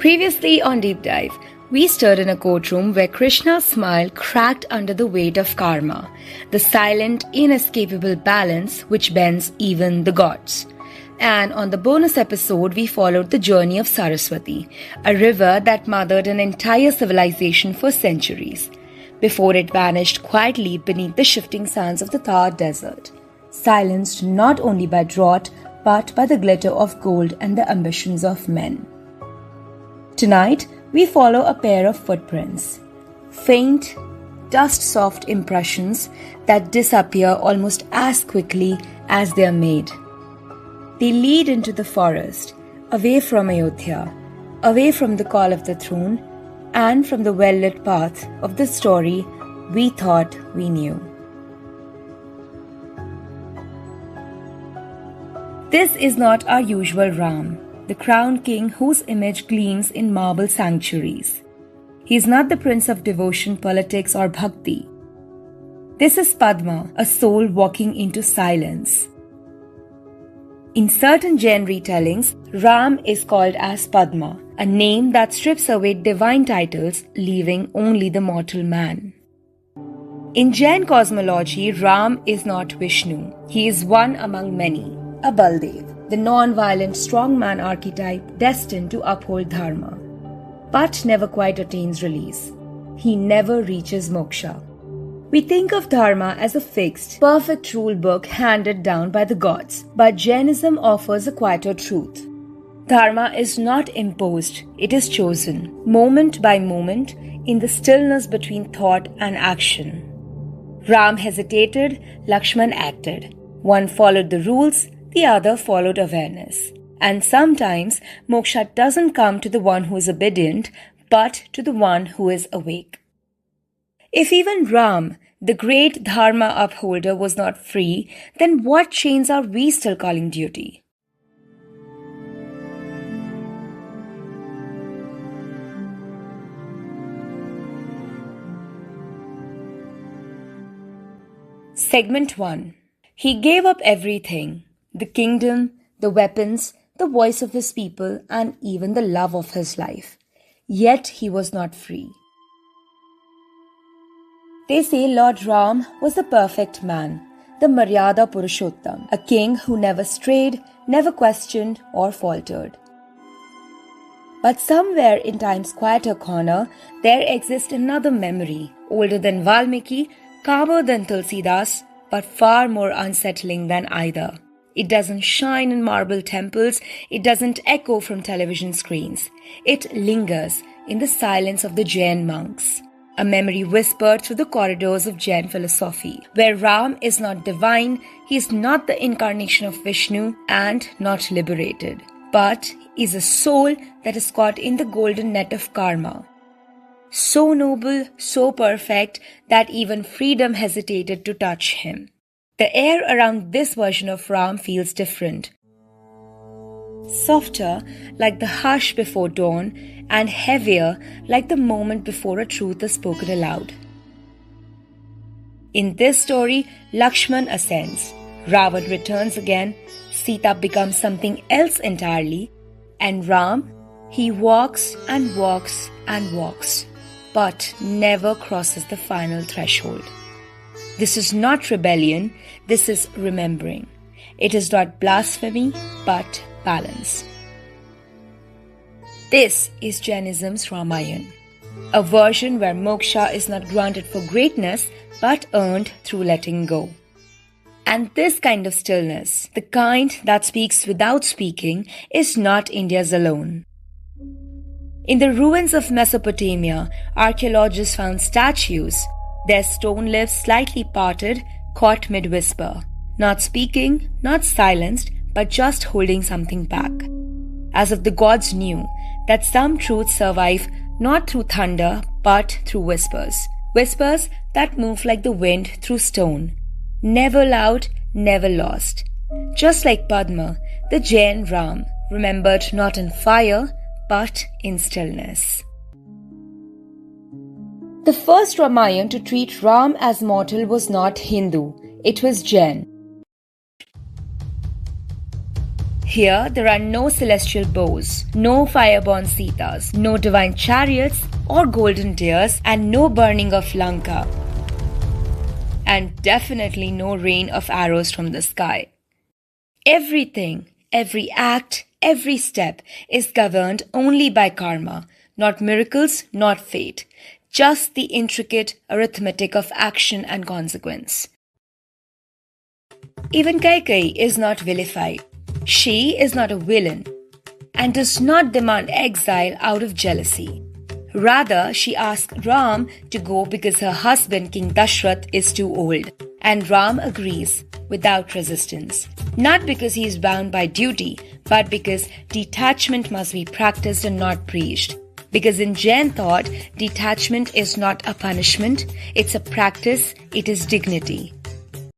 Previously on Deep Dive, we stood in a courtroom where Krishna's smile cracked under the weight of karma, the silent, inescapable balance which bends even the gods. And on the bonus episode, we followed the journey of Saraswati, a river that mothered an entire civilization for centuries, before it vanished quietly beneath the shifting sands of the Thar Desert, silenced not only by drought but by the glitter of gold and the ambitions of men. Tonight, we follow a pair of footprints, faint, dust-soft impressions that disappear almost as quickly as they are made. They lead into the forest, away from Ayodhya, away from the call of the throne, and from the well-lit path of the story we thought we knew. This is not our usual Ram, the crowned king whose image gleams in marble sanctuaries. He is not the prince of devotion, politics, or bhakti. This is Padma, a soul walking into silence. In certain Jain retellings, Ram is called as Padma, a name that strips away divine titles, leaving only the mortal man. In Jain cosmology, Ram is not Vishnu. He is one among many, a Baldev, the non-violent strongman archetype destined to uphold Dharma, but never quite attains release. He never reaches moksha. We think of Dharma as a fixed, perfect rule book handed down by the gods, but Jainism offers a quieter truth. Dharma is not imposed, it is chosen, moment by moment, in the stillness between thought and action. Ram hesitated, Lakshman acted. One followed the rules, the other followed awareness. And sometimes, moksha doesn't come to the one who is obedient, but to the one who is awake. If even Ram, the great Dharma upholder, was not free, then what chains are we still calling duty? Segment 1. He gave up everything. The kingdom, the weapons, the voice of his people, and even the love of his life. Yet he was not free. They say Lord Ram was the perfect man, the Maryada Purushottam, a king who never strayed, never questioned or faltered. But somewhere in time's quieter corner, there exists another memory, older than Valmiki, calmer than Tulsidas, but far more unsettling than either. It doesn't shine in marble temples, it doesn't echo from television screens. It lingers in the silence of the Jain monks. A memory whispered through the corridors of Jain philosophy, where Ram is not divine, he is not the incarnation of Vishnu and not liberated, but is a soul that is caught in the golden net of karma. So noble, so perfect, that even freedom hesitated to touch him. The air around this version of Ram feels different. Softer, like the hush before dawn, and heavier, like the moment before a truth is spoken aloud. In this story, Lakshman ascends, Ravan returns again, Sita becomes something else entirely, and Ram, he walks and walks and walks, but never crosses the final threshold. This is not rebellion, this is remembering. It is not blasphemy, but balance. This is Jainism's Ramayana, a version where moksha is not granted for greatness, but earned through letting go. And this kind of stillness, the kind that speaks without speaking, is not India's alone. In the ruins of Mesopotamia, archaeologists found statues, their stone lips slightly parted, caught mid-whisper, not speaking, not silenced, but just holding something back. As if the gods knew that some truths survive not through thunder, but through whispers. Whispers that move like the wind through stone. Never loud, never lost. Just like Padma, the Jain Ram, remembered not in fire, but in stillness. The first Ramayana to treat Ram as mortal was not Hindu, it was Jain. Here, there are no celestial bows, no fireborn Sitas, no divine chariots or golden deers, and no burning of Lanka. And definitely no rain of arrows from the sky. Everything, every act, every step is governed only by karma, not miracles, not fate, just the intricate arithmetic of action and consequence. Even Kaikeyi is not vilified. She is not a villain and does not demand exile out of jealousy. Rather, she asks Ram to go because her husband, King Dashrath, is too old. And Ram agrees without resistance. Not because he is bound by duty, but because detachment must be practiced and not preached. Because in Jain thought, detachment is not a punishment, it's a practice, it is dignity.